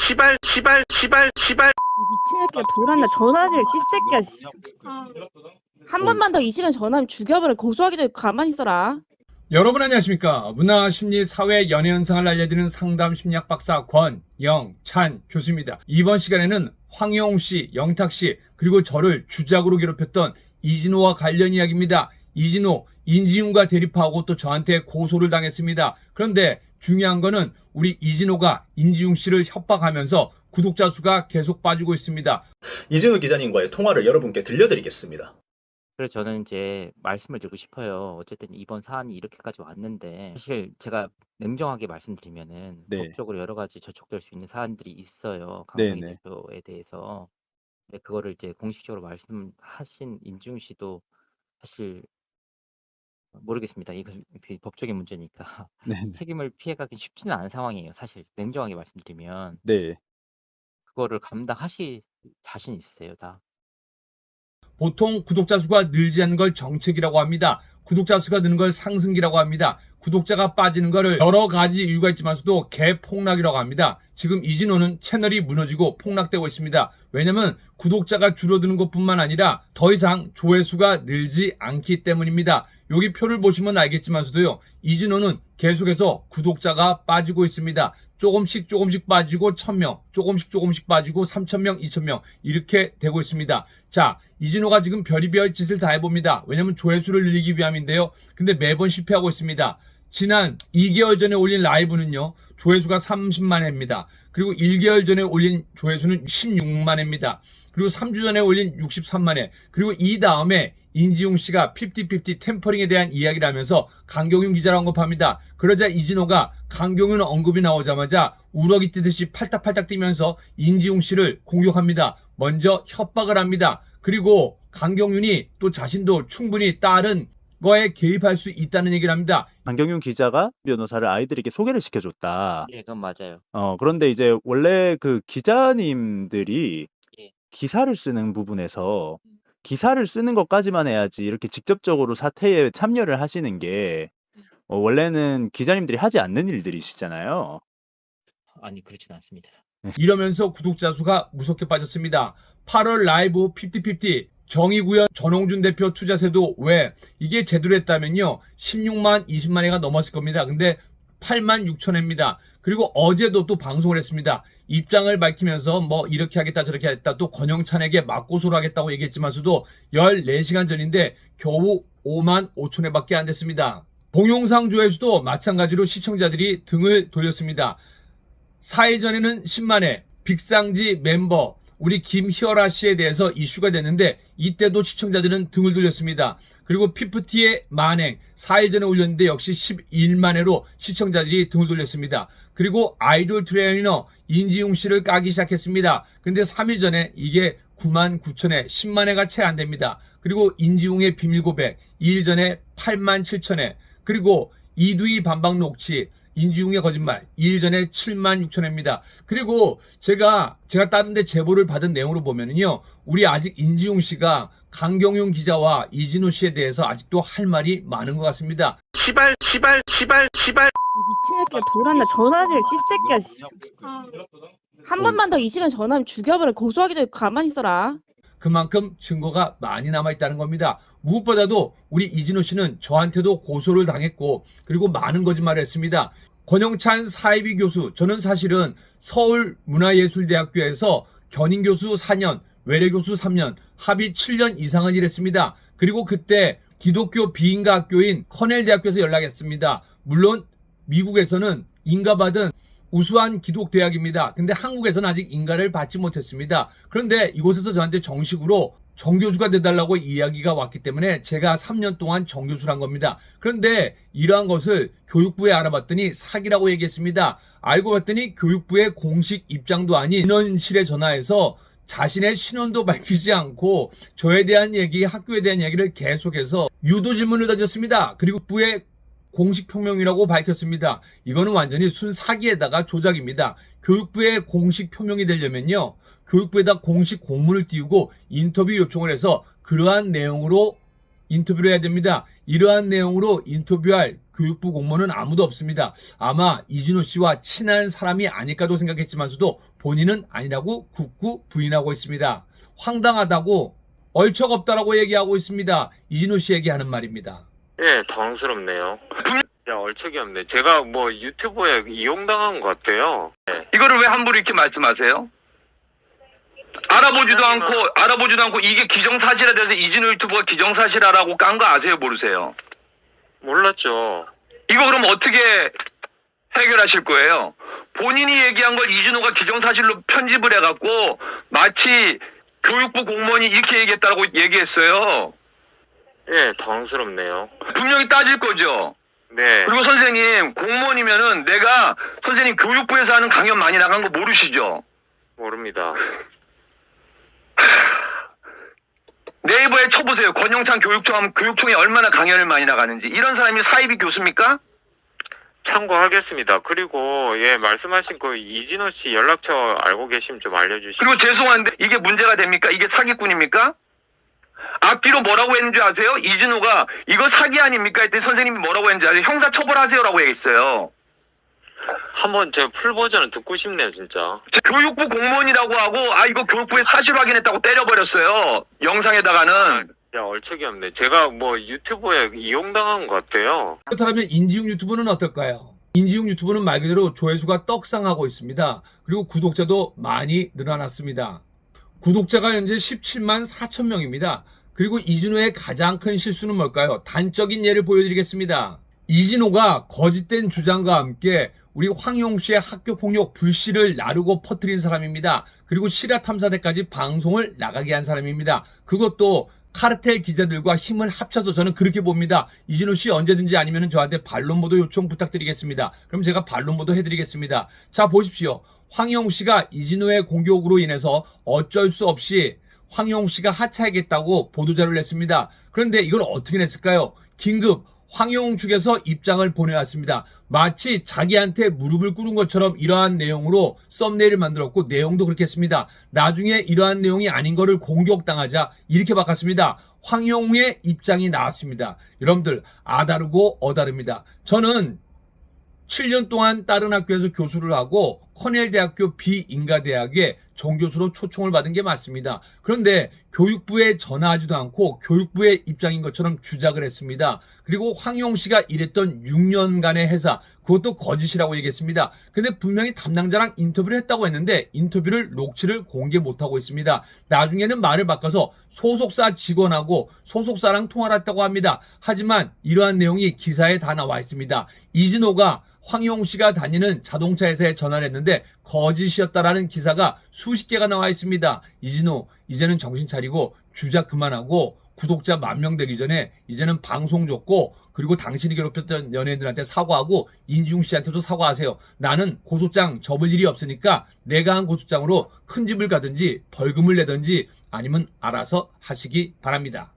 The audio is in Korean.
이 미친 새끼가 돌았나 전화질 씹새끼야. 한 번만 더 이 시간 전화하면 죽여버려. 고소하기 전에 가만히 있어라. 여러분 안녕하십니까. 문화, 심리, 사회, 연애 현상을 알려드리는 상담 심리학 박사 권영찬 교수입니다. 이번 시간에는 황영웅씨, 영탁씨 그리고 저를 주작으로 괴롭혔던 이진호와 관련 이야기입니다. 이진호, 인지훈과 대립하고 또 저한테 고소를 당했습니다. 그런데 중요한 거는 우리 이진호가 인지훈씨를 협박하면서 구독자 수가 계속 빠지고 있습니다. 이진우 기자님과의 통화를 여러분께 들려드리겠습니다. 그래서 저는 이제 말씀을 드리고 싶어요. 어쨌든 이번 사안이 이렇게까지 왔는데 사실 제가 냉정하게 말씀드리면은 법적으로 여러 가지 저촉될 수 있는 사안들이 있어요. 강성희 대표에 대해서. 근데 그거를 이제 공식적으로 말씀하신 인지훈 씨도 사실 모르겠습니다. 이건 법적인 문제니까 책임을 피해가기 쉽지는 않은 상황이에요. 사실 냉정하게 말씀드리면. 그거를 감당하실 자신 있으세요, 다? 보통 구독자 수가 늘지 않는 걸 정책이라고 합니다. 구독자 수가 느는 걸 상승기라고 합니다. 구독자가 빠지는 거를 여러 가지 이유가 있지만서도 개폭락이라고 합니다. 지금 이진호는 채널이 무너지고 폭락되고 있습니다. 왜냐면 구독자가 줄어드는 것뿐만 아니라 더 이상 조회수가 늘지 않기 때문입니다. 여기 표를 보시면 알겠지만서도요. 이진호는 계속해서 구독자가 빠지고 있습니다. 조금씩 빠지고 1000명, 조금씩 빠지고 3000명, 2000명 이렇게 되고 있습니다. 자, 이진호가 지금 별의별 짓을 다 해봅니다. 왜냐면 조회수를 늘리기 위함인데요. 근데 매번 실패하고 있습니다. 지난 2개월 전에 올린 라이브는요. 조회수가 30만 회입니다. 그리고 1개월 전에 올린 조회수는 16만 회입니다. 그리고 3주 전에 올린 63만 회. 그리고 이 다음에 인지웅 씨가 50-50 템퍼링에 대한 이야기를 하면서 강경윤 기자를 언급합니다. 그러자 이진호가 강경윤 언급이 나오자마자 우럭이 뛰듯이 팔딱팔딱 뛰면서 인지웅 씨를 공격합니다. 먼저 협박을 합니다. 그리고 강경윤이 또 자신도 충분히 다른 거에 개입할 수 있다는 얘기를 합니다. 강경윤 기자가 변호사를 아이들에게 소개를 시켜줬다. 예, 그건 맞아요. 그런데 이제 원래 그 기자님들이 예. 기사를 쓰는 부분에서 기사를 쓰는 것까지만 해야지 이렇게 직접적으로 사태에 참여를 하시는 게 원래는 기자님들이 하지 않는 일들이시잖아요. 아니, 그렇진 않습니다. 이러면서 구독자 수가 무섭게 빠졌습니다. 8월 라이브 50-50 정의구현 전홍준 대표 투자세도 왜 이게 제대로 했다면요 16만 20만 회가 넘었을 겁니다. 근데 8만 6천 회입니다. 그리고 어제도 또 방송을 했습니다. 입장을 밝히면서 뭐 이렇게 하겠다 저렇게 하겠다 또 권영찬에게 맞고소를 하겠다고 얘기했지만서도 14시간 전인데 겨우 5만 5천 회밖에 안 됐습니다. 동영상 조회수도 마찬가지로 시청자들이 등을 돌렸습니다. 4일 전에는 10만 회 빅상지 멤버 우리 김희어라 씨에 대해서 이슈가 됐는데 이때도 시청자들은 등을 돌렸습니다. 그리고 피프티의 만행 4일 전에 올렸는데 역시 11만 회로 시청자들이 등을 돌렸습니다. 그리고 아이돌 트레이너 인지웅 씨를 까기 시작했습니다. 근데 3일 전에 이게 9만 9천 회 10만 회가 채 안 됩니다. 그리고 인지웅의 비밀 고백 2일 전에 8만 7천 회 그리고 이두희 반박 녹취 인지웅의 거짓말 2일 전에 7만 6천 회입니다. 그리고 제가 다른 데 제보를 받은 내용으로 보면은요. 우리 아직 인지웅 씨가 강경윤 기자와 이진호 씨에 대해서 아직도 할 말이 많은 것 같습니다. 이 미친 새끼가 돌았나 전화질 씹새끼야. 한 번만 더 이 시간 전화하면 죽여버려. 고소하기 전에 가만히 있어라. 그만큼 증거가 많이 남아있다는 겁니다. 무엇보다도 우리 이진호 씨는 저한테도 고소를 당했고 그리고 많은 거짓말을 했습니다. 권영찬 사이비 교수 저는 사실은 서울문화예술대학교에서 견인교수 4년 외래교수 3년 합의 7년 이상을 일했습니다. 그리고 그때 기독교 비인가 학교인 커넬대학교에서 연락했습니다. 물론 미국에서는 인가받은 우수한 기독대학입니다. 근데 한국에서는 아직 인가를 받지 못했습니다. 그런데 이곳에서 저한테 정식으로 정교수가 돼달라고 이야기가 왔기 때문에 제가 3년 동안 정교수를 한 겁니다. 그런데 이러한 것을 교육부에 알아봤더니 사기라고 얘기했습니다. 알고 봤더니 교육부의 공식 입장도 아닌 민원실에 전화해서 자신의 신원도 밝히지 않고 저에 대한 얘기, 학교에 대한 얘기를 계속해서 유도 질문을 던졌습니다. 그리고 부의 공식 표명이라고 밝혔습니다. 이거는 완전히 순 사기에다가 조작입니다. 교육부의 공식 표명이 되려면요. 교육부에다 공식 공문을 띄우고 인터뷰 요청을 해서 그러한 내용으로 인터뷰를 해야 됩니다. 이러한 내용으로 인터뷰할 교육부 공무원은 아무도 없습니다. 아마 이진호 씨와 친한 사람이 아닐까도 생각했지만서도 본인은 아니라고 굳고 부인하고 있습니다. 황당하다고 얼척없다라고 얘기하고 있습니다. 이진호 씨에게 하는 말입니다. 예, 당황스럽네요. 야, 얼척이 없네. 제가 뭐 유튜브에 이용당한 것 같아요. 네. 이거를 왜 함부로 이렇게 말씀하세요? 알아보지도 않고 이게 기정사실에 대해서 이진호 유튜버가 기정사실하라고 깐 거 아세요, 모르세요? 몰랐죠. 이거 그럼 어떻게 해결하실 거예요? 본인이 얘기한 걸 이진호가 기정사실로 편집을 해갖고 마치 교육부 공무원이 이렇게 얘기했다고 얘기했어요. 예, 당황스럽네요. 분명히 따질 거죠. 네. 그리고 선생님, 공무원이면은 내가 선생님 교육부에서 하는 강연 많이 나간 거 모르시죠? 모릅니다. 네이버에 쳐보세요. 권영찬 교육총이 얼마나 강연을 많이 나가는지. 이런 사람이 사이비 교수입니까? 참고하겠습니다. 그리고 예, 말씀하신 그 이진호 씨 연락처 알고 계시면 좀 알려주시죠. 그리고 죄송한데 이게 문제가 됩니까? 이게 사기꾼입니까? 앞뒤로 뭐라고 했는지 아세요? 이진호가 이거 사기 아닙니까? 했더니 선생님이 뭐라고 했는지 아세요? 형사 처벌하세요라고 얘기했어요. 한번 제 풀 버전을 듣고 싶네요, 진짜. 교육부 공무원이라고 하고 이거 교육부에 사실 확인했다고 때려버렸어요. 영상에다가는. 야, 얼척이 없네. 제가 뭐 유튜브에 이용당한 것 같아요. 그렇다면 인지용 유튜브는 어떨까요? 인지용 유튜브는 말 그대로 조회수가 떡상하고 있습니다. 그리고 구독자도 많이 늘어났습니다. 구독자가 현재 17만 4천 명입니다. 그리고 이진호의 가장 큰 실수는 뭘까요? 단적인 예를 보여드리겠습니다. 이진호가 거짓된 주장과 함께 우리 황용 씨의 학교 폭력 불씨를 나르고 퍼뜨린 사람입니다. 그리고 실화 탐사대까지 방송을 나가게 한 사람입니다. 그것도 카르텔 기자들과 힘을 합쳐서 저는 그렇게 봅니다. 이진호 씨 언제든지 아니면 저한테 반론 보도 요청 부탁드리겠습니다. 그럼 제가 반론 보도 해드리겠습니다. 자, 보십시오. 황용 씨가 이진호의 공격으로 인해서 어쩔 수 없이 황용 씨가 하차하겠다고 보도자료를 냈습니다. 그런데 이걸 어떻게 냈을까요? 긴급 황용 측에서 입장을 보내왔습니다. 마치 자기한테 무릎을 꿇은 것처럼 이러한 내용으로 썸네일을 만들었고 내용도 그렇게 했습니다. 나중에 이러한 내용이 아닌 거를 공격당하자 이렇게 바꿨습니다. 황용의 입장이 나왔습니다. 여러분들 아다르고 어다릅니다. 저는 7년 동안 다른 학교에서 교수를 하고 코넬대학교 비인가대학에 정교수로 초청을 받은 게 맞습니다. 그런데 교육부에 전화하지도 않고 교육부의 입장인 것처럼 주작을 했습니다. 그리고 황용 씨가 일했던 6년간의 회사, 그것도 거짓이라고 얘기했습니다. 근데 분명히 담당자랑 인터뷰를 했다고 했는데 인터뷰를 녹취를 공개 못하고 있습니다. 나중에는 말을 바꿔서 소속사 직원하고 소속사랑 통화를 했다고 합니다. 하지만 이러한 내용이 기사에 다 나와 있습니다. 이진호가 황용 씨가 다니는 자동차 회사에 전화를 했는데 거짓이었다라는 기사가 수십 개가 나와 있습니다. 이진호, 이제는 정신 차리고 주작 그만하고 구독자 10,000명 되기 전에 이제는 방송 줬고 그리고 당신이 괴롭혔던 연예인들한테 사과하고 인중 씨한테도 사과하세요. 나는 고소장 접을 일이 없으니까 내가 한 고소장으로 큰 집을 가든지 벌금을 내든지 아니면 알아서 하시기 바랍니다.